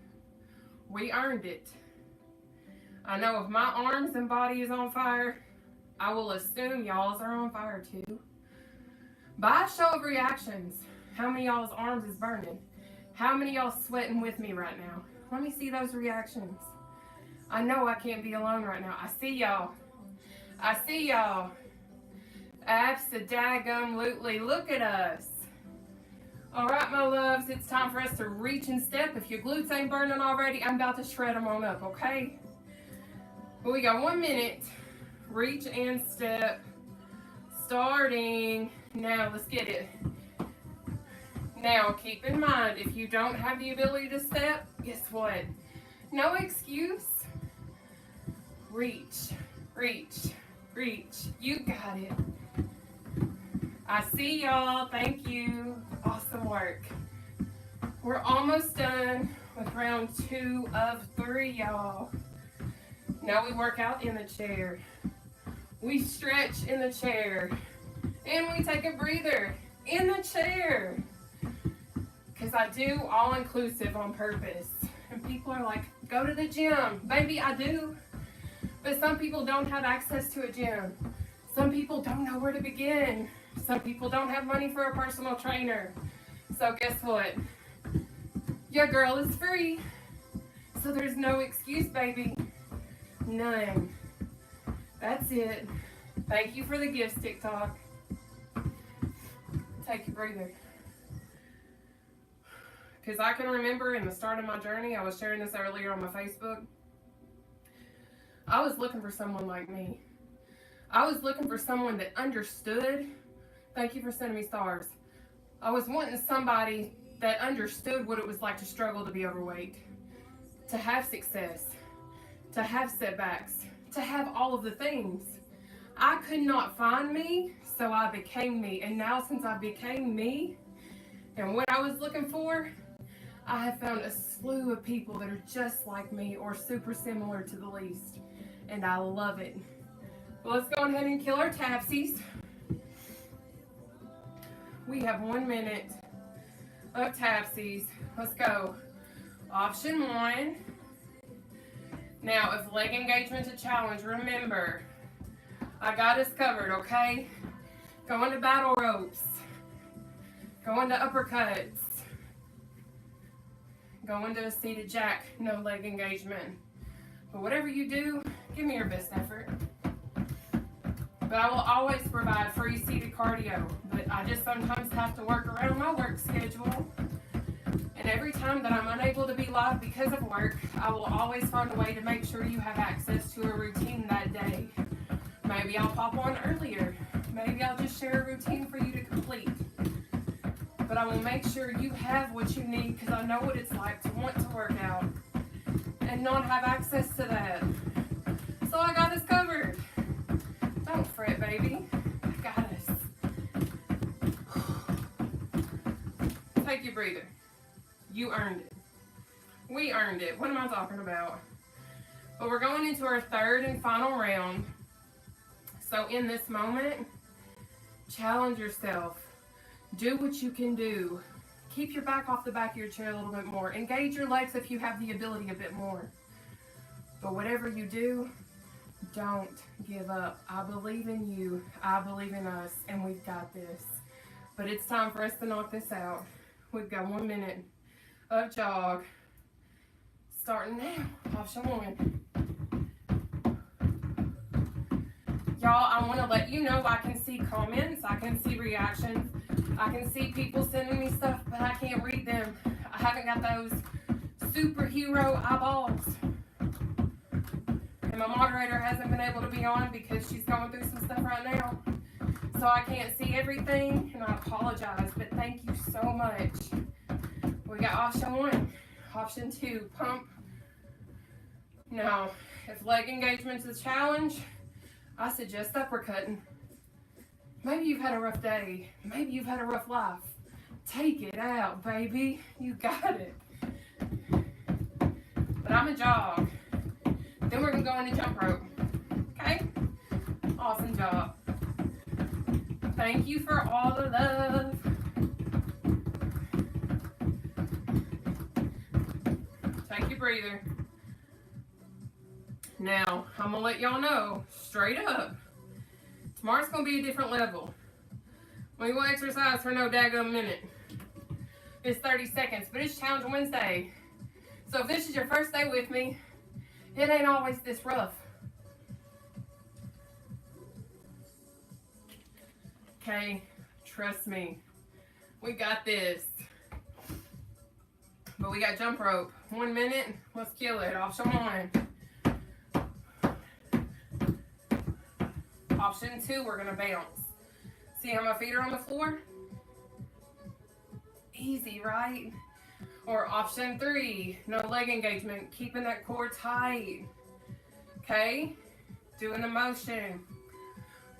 We earned it. I know if my arms and body is on fire, I will assume y'all's are on fire too. By a show of reactions, how many y'all's arms is burning? How many y'all sweating with me right now? Let me see those reactions. I know I can't be alone right now. I see y'all. Abso-daggum-lutely. Look at us. All right, my loves, it's time for us to reach and step. If your glutes ain't burning already, I'm about to shred them on up, okay? Well, we got 1 minute. Reach and step. Starting now. Let's get it. Now, keep in mind, if you don't have the ability to step, guess what? No excuse. Reach. You got it. I see y'all. Thank you. Awesome work. We're almost done with round 2 of 3, y'all. Now we work out in the chair. We stretch in the chair. And we take a breather in the chair. Because I do all-inclusive on purpose. And people are like, go to the gym. Baby, I do. But some people don't have access to a gym. Some people don't know where to begin. Some people don't have money for a personal trainer. So guess what? Your girl is free. So there's no excuse, baby. None. That's it. Thank you for the gifts, TikTok. Take a breather. Because I can remember in the start of my journey, I was sharing this earlier on my Facebook, I was looking for someone like me. I was looking for someone that understood. Thank you for sending me stars. I was wanting somebody that understood what it was like to struggle to be overweight, to have success, to have setbacks, to have all of the things. I could not find me, so I became me. And now since I became me and what I was looking for, I have found a slew of people that are just like me or super similar to the least. And I love it. Well, let's go ahead and kill our tapsies. We have 1 minute of tapsies. Let's go. Option 1. Now, if leg engagement's a challenge, remember, I got us covered, okay? Go into battle ropes. Go into uppercuts. Go into a seated jack, no leg engagement. But whatever you do, give me your best effort. But I will always provide free seated cardio. But I just sometimes have to work around my work schedule. And every time that I'm unable to be live because of work, I will always find a way to make sure you have access to a routine that day. Maybe I'll pop on earlier. Maybe I'll just share a routine for you to complete. But I will make sure you have what you need because I know what it's like to want to work out and not have access to that. So I got us covered. Don't fret, baby. I got us. Take your breather. You earned it. We earned it. What am I talking about? But we're going into our third and final round. So in this moment, challenge yourself. Do what you can do. Keep your back off the back of your chair a little bit more. Engage your legs if you have the ability a bit more. But whatever you do, don't give up. I believe in you. I believe in us. And we've got this. But it's time for us to knock this out. We've got 1 minute of jog. Starting now. Option 1. Y'all, I want to let you know I can see comments. I can see reactions. I can see people sending me stuff, but I can't read them. I haven't got those superhero eyeballs. And my moderator hasn't been able to be on because she's going through some stuff right now. So I can't see everything, and I apologize, but thank you so much. We got option 1. Option 2, pump. Now, if leg engagement's a challenge, I suggest uppercutting. Maybe you've had a rough day. Maybe you've had a rough life. Take it out, baby. You got it. But I'm a jog. Then we're going to go into jump rope. Okay? Awesome job. Thank you for all the love. Take your breather. Now, I'm going to let y'all know, straight up, tomorrow's going to be a different level. We will exercise for no daggum minute. It's 30 seconds, but it's Challenge Wednesday. So if this is your first day with me, it ain't always this rough. Okay, trust me. We got this. But we got jump rope. 1 minute, let's kill it. Option 1. Option 2, we're gonna bounce. See how my feet are on the floor? Easy, right? Or option 3, no leg engagement, keeping that core tight. Okay? Doing the motion.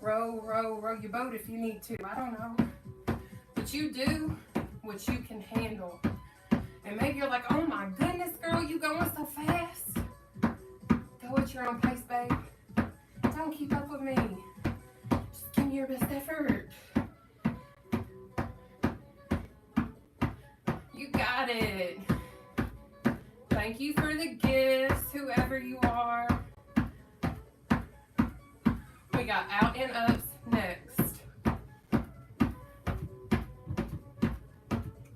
Row, row, row your boat if you need to. I don't know. But you do what you can handle. And maybe you're like, oh my goodness, girl, you going so fast. Go at your own pace, babe. Don't keep up with me. Just give me your best effort. You got it. Thank you for the gifts, whoever you are. We got out and ups next.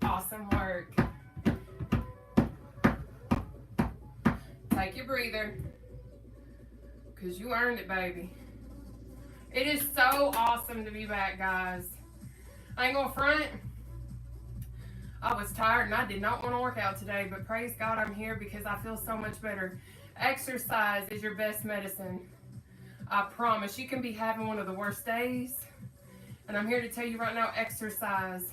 Awesome work. Take your breather. Because you earned it, baby. It is so awesome to be back, guys. I ain't gonna front. I was tired and I did not want to work out today, but praise God I'm here because I feel so much better. Exercise is your best medicine. I promise you can be having one of the worst days. And I'm here to tell you right now, exercise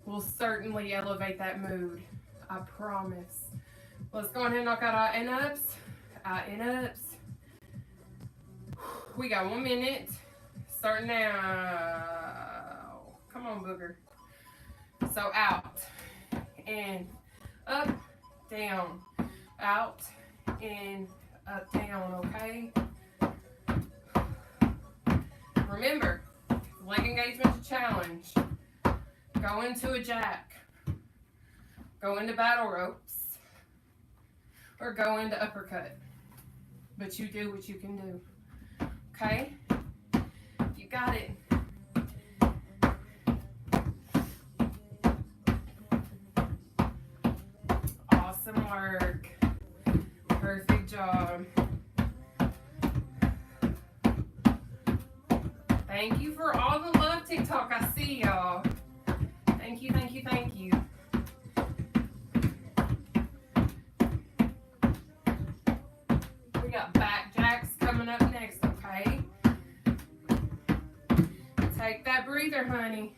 will certainly elevate that mood. I promise. Let's go ahead and knock out our in-ups. We got 1 minute. Starting now. Come on, booger. So out, in, up, down, out, in, up, down, okay? Remember, leg engagement's a challenge. Go into a jack. Go into battle ropes. Or go into uppercut. But you do what you can do. Okay? You got it. Awesome work. Perfect job. Thank you for all the love, TikTok. I see y'all. Thank you, thank you, thank you. We got back jacks coming up next, okay? Take that breather, honey.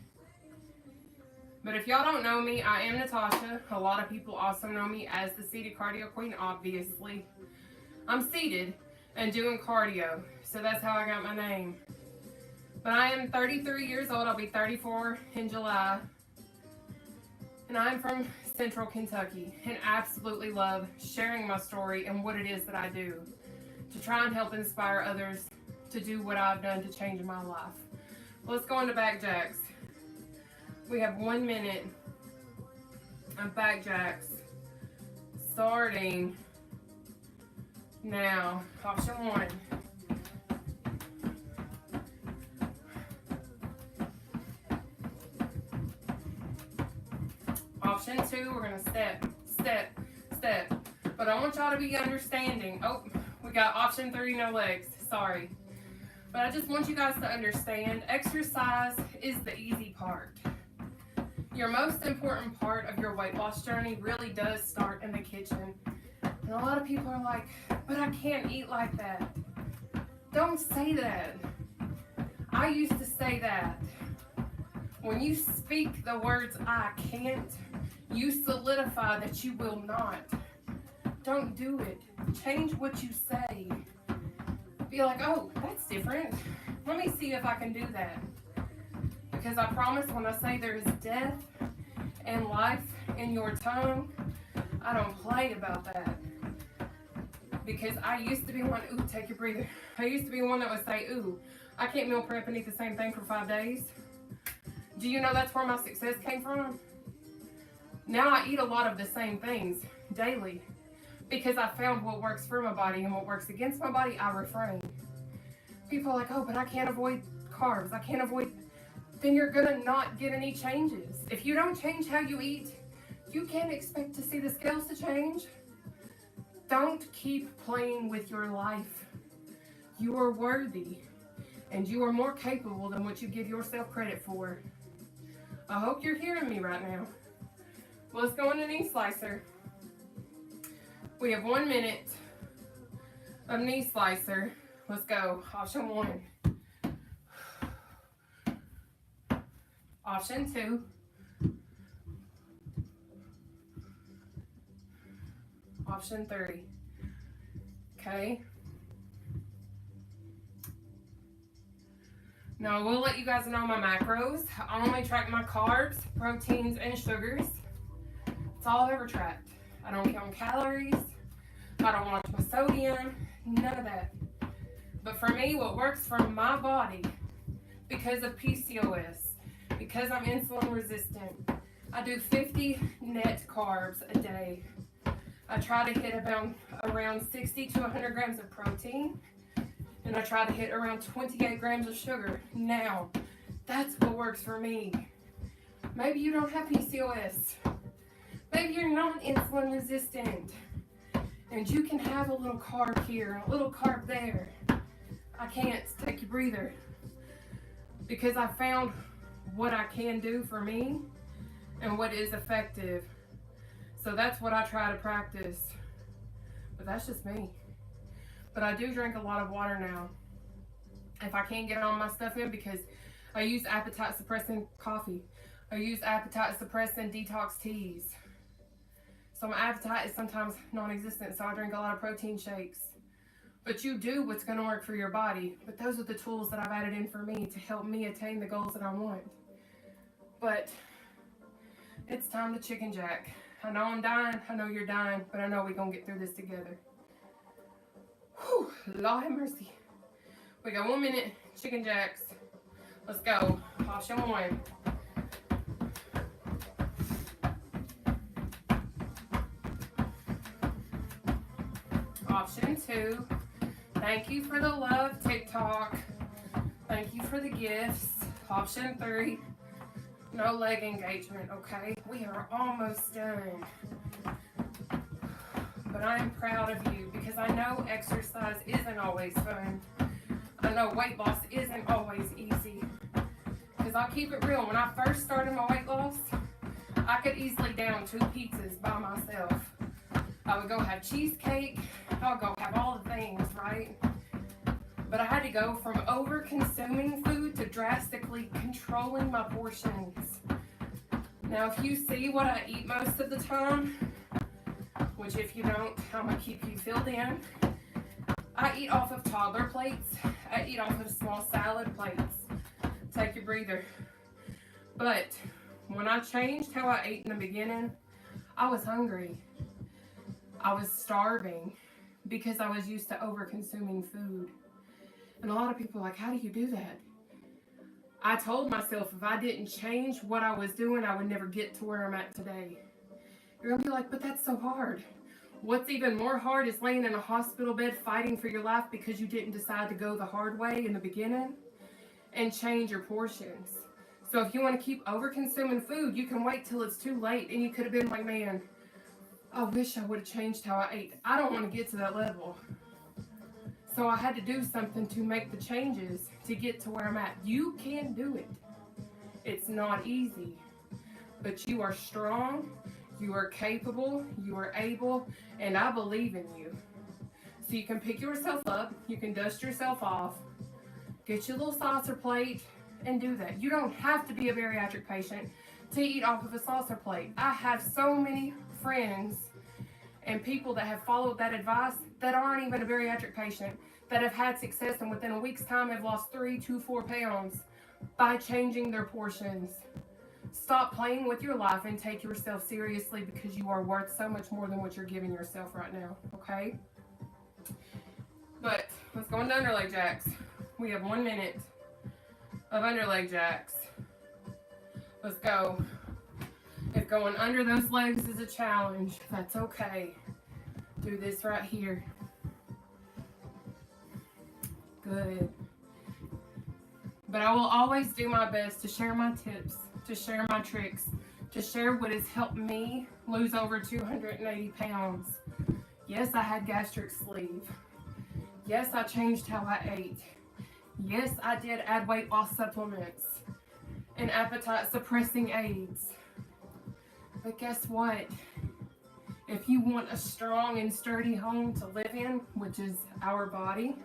But if y'all don't know me, I am Nataushia. A lot of people also know me as the seated cardio queen, obviously. I'm seated and doing cardio, so that's how I got my name. But I am 33 years old. I'll be 34 in July. And I'm from Central Kentucky and absolutely love sharing my story and what it is that I do to try and help inspire others to do what I've done to change my life. Let's go into back jacks. We have 1 minute of back jacks starting now. Option 1. Option 2, we're gonna step, step, step. But I want y'all to be understanding. Oh, we got option 3, no legs, sorry. But I just want you guys to understand, exercise is the easy part. Your most important part of your weight loss journey really does start in the kitchen. And a lot of people are like, but I can't eat like that. Don't say that. I used to say that. When you speak the words I can't, you solidify that you will not. Don't do it. Change what you say. Be like, oh, that's different. Let me see if I can do that. Because I promise when I say there is death and life in your tongue, I don't play about that. Because I used to be one, ooh, take your breather. I used to be one that would say, ooh, I can't meal prep and eat the same thing for 5 days. Do you know that's where my success came from? Now I eat a lot of the same things daily because I found what works for my body and what works against my body, I refrain. People are like, oh, but I can't avoid carbs. I can't avoid, then you're gonna not get any changes. If you don't change how you eat, you can't expect to see the scales to change. Don't keep playing with your life. You are worthy and you are more capable than what you give yourself credit for. I hope you're hearing me right now. Let's go into knee slicer. We have 1 minute of knee slicer. Let's go. Option 1. Option 2. Option 3. Okay. Now I will let you guys know my macros. I only track my carbs, proteins, and sugars. It's all I've ever tracked. I don't count calories. I don't watch my sodium. None of that. But for me, what works for my body, because of PCOS, because I'm insulin resistant, I do 50 net carbs a day. I try to hit around 60 to 100 grams of protein. And I try to hit around 28 grams of sugar. Now, that's what works for me. Maybe you don't have PCOS. Maybe you're not insulin resistant. And you can have a little carb here and a little carb there. I can't take your breather. Because I found what I can do for me and what is effective. So that's what I try to practice. But that's just me. But I do drink a lot of water now. if I can't get all my stuff in, because I use appetite suppressing coffee. I use appetite suppressing detox teas. So my appetite is sometimes non-existent, so I drink a lot of protein shakes. But you do what's going to work for your body. But those are the tools that I've added in for me to help me attain the goals that I want. But it's time to chicken jack. I know I'm dying. I know you're dying. But I know we're going to get through this together. Whew, Lord have mercy. We got 1 minute. Chicken jacks. Let's go. Option 1. Option 2. Thank you for the love, TikTok. Thank you for the gifts. Option 3. No leg engagement, okay? We are almost done. But I am proud of you because I know exercise isn't always fun. I know weight loss isn't always easy. Because I'll keep it real. When I first started my weight loss, I could easily down 2 pizzas by myself. I would go have cheesecake. I would go have all the things, right? But I had to go from over-consuming food to drastically controlling my portions. Now, if you see what I eat most of the time, which if you don't, I'm going to keep you filled in. I eat off of toddler plates. I eat off of small salad plates. Take your breather. But when I changed how I ate in the beginning, I was hungry. I was starving because I was used to over-consuming food. And a lot of people are like, how do you do that? I told myself if I didn't change what I was doing, I would never get to where I'm at today. You're going to be like, but that's so hard. What's even more hard is laying in a hospital bed fighting for your life because you didn't decide to go the hard way in the beginning and change your portions. So if you want to keep over-consuming food, you can wait till it's too late, and you could have been like, man, I wish I would have changed how I ate. I don't want to get to that level. So I had to do something to make the changes to get to where I'm at. You can do it. It's not easy, but you are strong, you are capable, you are able, and I believe in you. So you can pick yourself up, you can dust yourself off, get your little saucer plate, and do that. You don't have to be a bariatric patient to eat off of a saucer plate. I have so many friends and people that have followed that advice that aren't even a bariatric patient, that have had success and within a week's time have lost 3 to 4 pounds by changing their portions. Stop playing with your life and take yourself seriously, because you are worth so much more than what you're giving yourself right now, okay? But let's go into underleg jacks. We have 1 minute of underleg jacks. Let's go. If going under those legs is a challenge, that's okay. Do this right here. Good. But I will always do my best to share my tips, to share my tricks, to share what has helped me lose over 280 pounds. Yes, I had gastric sleeve. Yes, I changed how I ate. Yes, I did add weight loss supplements and appetite suppressing aids. But guess what? If you want a strong and sturdy home to live in, which is our body,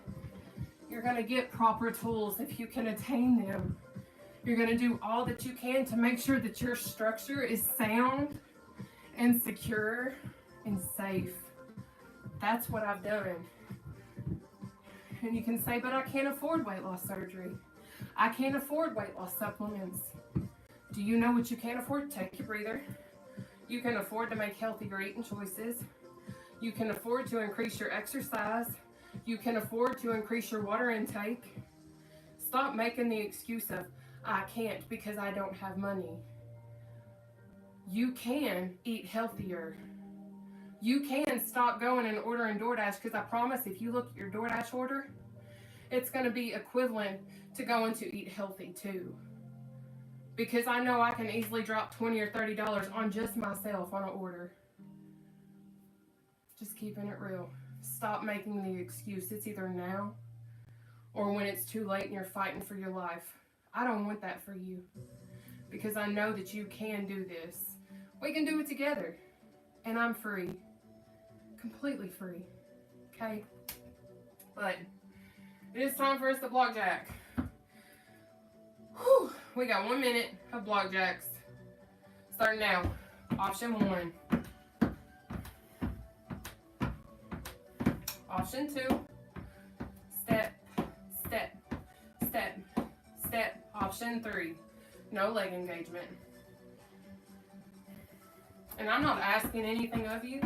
you're going to get proper tools if you can attain them. You're going to do all that you can to make sure that your structure is sound and secure and safe. That's what I've done. And you can say, but I can't afford weight loss surgery. I can't afford weight loss supplements. Do you know what you can't afford? Take your breather. You can afford to make healthier eating choices. You can afford to increase your exercise. You can afford to increase your water intake. Stop making the excuse of, I can't because I don't have money. You can eat healthier. You can stop going and ordering DoorDash, because I promise if you look at your DoorDash order, it's going to be equivalent to going to eat healthy too. Because I know I can easily drop $20 or $30 on just myself on an order. Just keeping it real. Stop making the excuse. It's either now or when it's too late and you're fighting for your life. I don't want that for you, because I know that you can do this. We can do it together. And I'm free. Completely free. Okay? But It is time for us to block jack. Whew. We got 1 minute of block jacks. Starting now. Option 1. Option 2. Step, step, step, step. Option 3. No leg engagement. And I'm not asking anything of you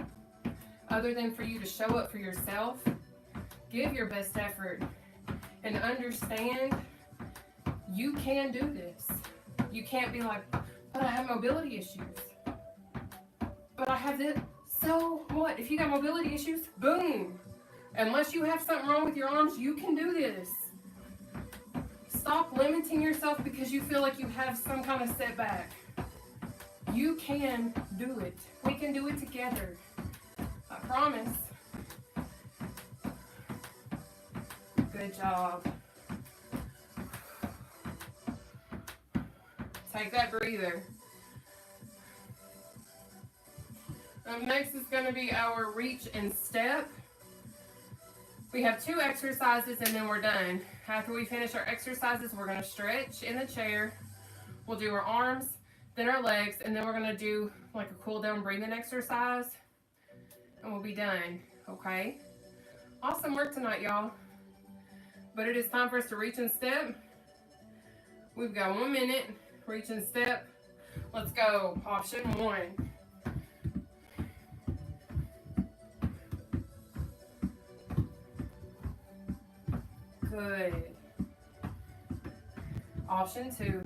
other than for you to show up for yourself, give your best effort, and understand you can do this. You can't be like, but I have mobility issues. But I have this. So what? If you got mobility issues, boom. Unless you have something wrong with your arms, you can do this. Stop limiting yourself because you feel like you have some kind of setback. You can do it. We can do it together. I promise. Good job. Take that breather. Next is going to be our reach and step. We have 2 exercises and then we're done. After we finish our exercises, we're going to stretch in the chair. We'll do our arms, then our legs, and then we're going to do like a cool down breathing exercise. And we'll be done, okay? Awesome work tonight, y'all. But it is time for us to reach and step. We've got 1 minute. Reach and step. Let's go. Option 1. Good. Option 2.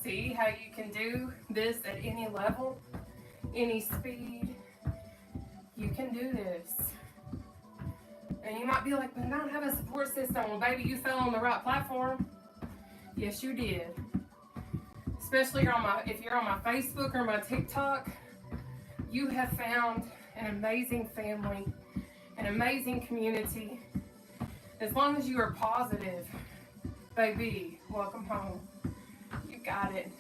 See how you can do this at any level, any speed. You can do this. And you might be like, but I don't have a support system. Well, baby, you fell on the right platform. Yes, you did. Especially if you're on my Facebook or my TikTok, you have found an amazing family, an amazing community. As long as you are positive, baby, welcome home. You got it.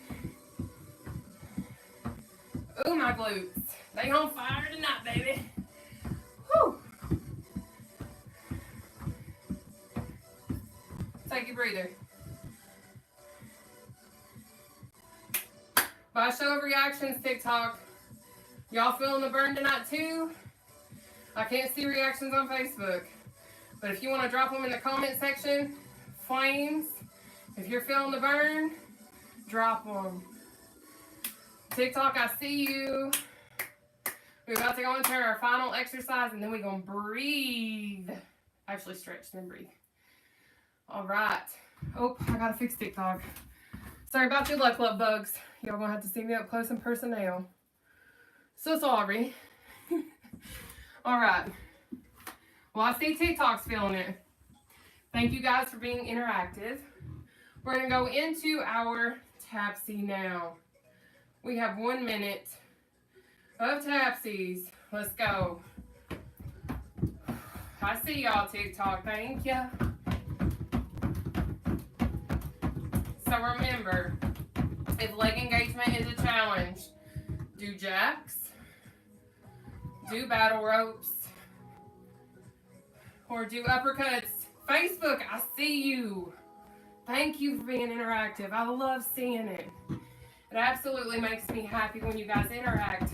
Ooh, my glutes. They on fire tonight, baby. Whew. Take a breather. By show of reactions, TikTok. Y'all feeling the burn tonight too? I can't see reactions on Facebook. But if you want to drop them in the comment section, flames. If you're feeling the burn, drop them. TikTok, I see you. We're about to go into our final exercise and then we're going to breathe. Actually stretch, then breathe. All right. Oh, I got to fix TikTok. Sorry about your luck, love bugs. Y'all going to have to see me up close and personal. So sorry. All right. Well, I see TikTok's feeling it. Thank you guys for being interactive. We're going to go into our tapsy now. We have 1 minute of tapsies. Let's go. I see y'all, TikTok. Thank you. So remember, if leg engagement is a challenge, do jacks, do battle ropes, or do uppercuts. Facebook, I see you. Thank you for being interactive. I love seeing it. It absolutely makes me happy when you guys interact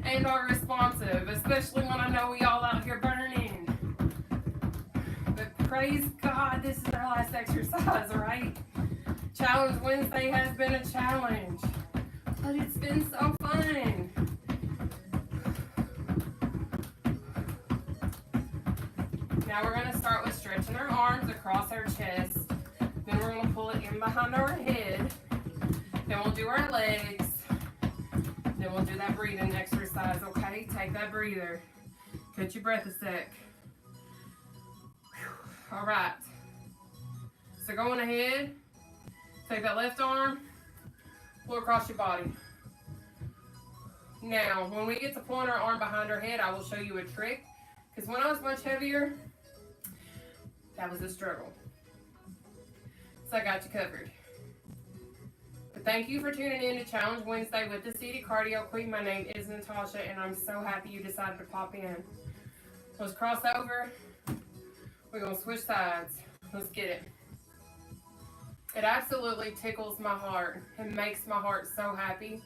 and are responsive, especially when I know we all out here burning. But praise God, this is our last exercise, right? Challenge Wednesday has been a challenge, but it's been so fun. Now we're going to start with stretching our arms across our chest. Then we're going to pull it in behind our head. Then we'll do our legs. Then we'll do that breathing exercise, okay? Take that breather. Catch your breath a sec. All right. So going ahead, take that left arm, pull across your body. Now, when we get to pulling our arm behind our head, I will show you a trick. Because when I was much heavier, that was a struggle. So I got you covered. But thank you for tuning in to Challenge Wednesday with the Seated Cardio Queen. My name is Nataushia, and I'm so happy you decided to pop in. Let's cross over. We're going to switch sides. Let's get it. It absolutely tickles my heart and makes my heart so happy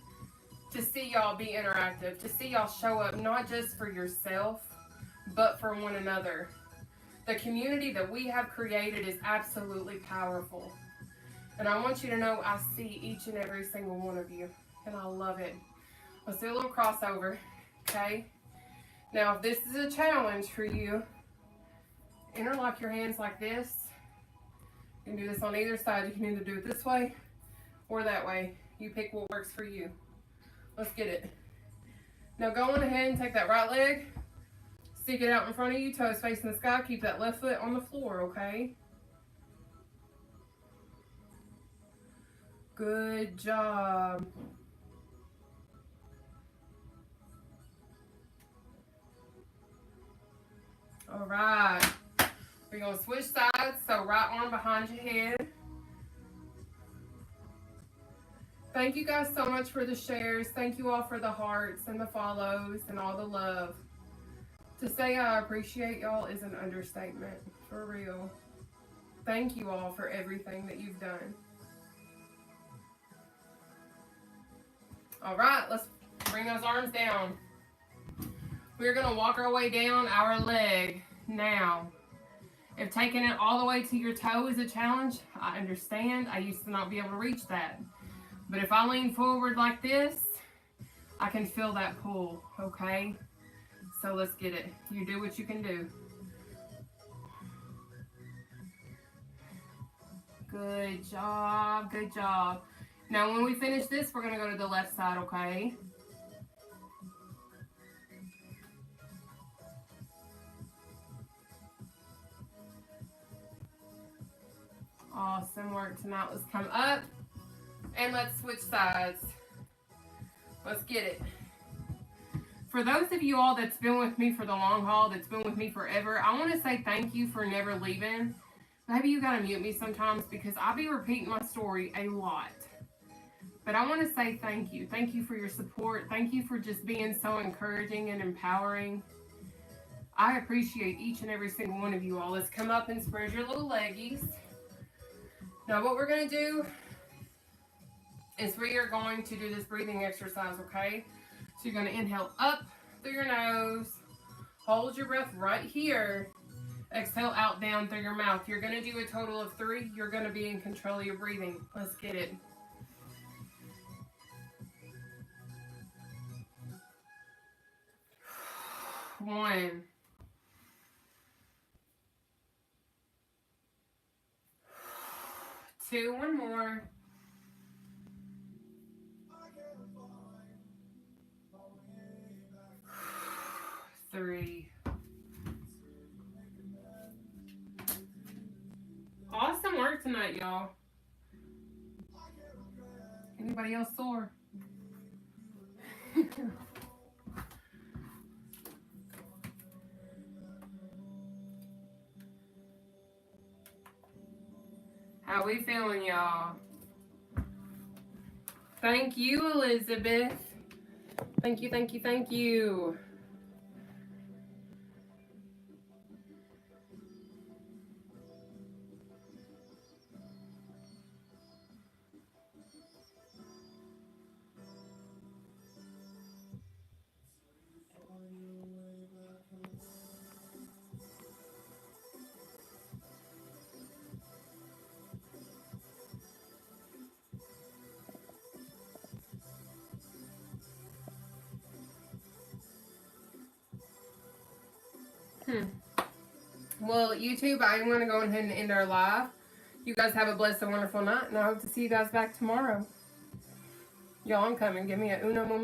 to see y'all be interactive, to see y'all show up not just for yourself, but for one another. The community that we have created is absolutely powerful. And I want you to know I see each and every single one of you, and I love it. Let's do a little crossover, okay? Now, if this is a challenge for you, interlock your hands like this. You can do this on either side. You can either do it this way or that way. You pick what works for you. Let's get it. Now go on ahead and take that right leg, stick it out in front of you, toes facing the sky. Keep that left foot on the floor, okay? Good job. All right. We're going to switch sides. So right arm behind your head. Thank you guys so much for the shares. Thank you all for the hearts and the follows and all the love. To say I appreciate y'all is an understatement. For real. Thank you all for everything that you've done. All right, let's bring those arms down. We're going to walk our way down our leg now. If taking it all the way to your toe is a challenge, I understand. I used to not be able to reach that. But if I lean forward like this, I can feel that pull, okay? So let's get it. You do what you can do. Good job, good job. Now when we finish this, we're going to go to the left side, okay? Awesome work tonight. Let's come up and let's switch sides. Let's get it. For those of you all that's been with me for the long haul, that's been with me forever, I want to say thank you for never leaving. Maybe you got to mute me sometimes because I be repeating my story a lot. But I want to say thank you. Thank you for your support. Thank you for just being so encouraging and empowering. I appreciate each and every single one of you all. Let's come up and spread your little leggies. Now what we're going to do is we are going to do this breathing exercise, okay? So you're going to inhale up through your nose. Hold your breath right here. Exhale out down through your mouth. You're going to do a total of 3. You're going to be in control of your breathing. Let's get it. One. 2, one more. 3. Awesome work tonight, y'all. Anybody else sore? How we feeling, y'all? Thank you, Elizabeth. Thank you, thank you, thank you. Well, YouTube, I am going to go ahead and end our live. You guys have a blessed and wonderful night, and I hope to see you guys back tomorrow. Y'all, I'm coming. Give me a uno moment.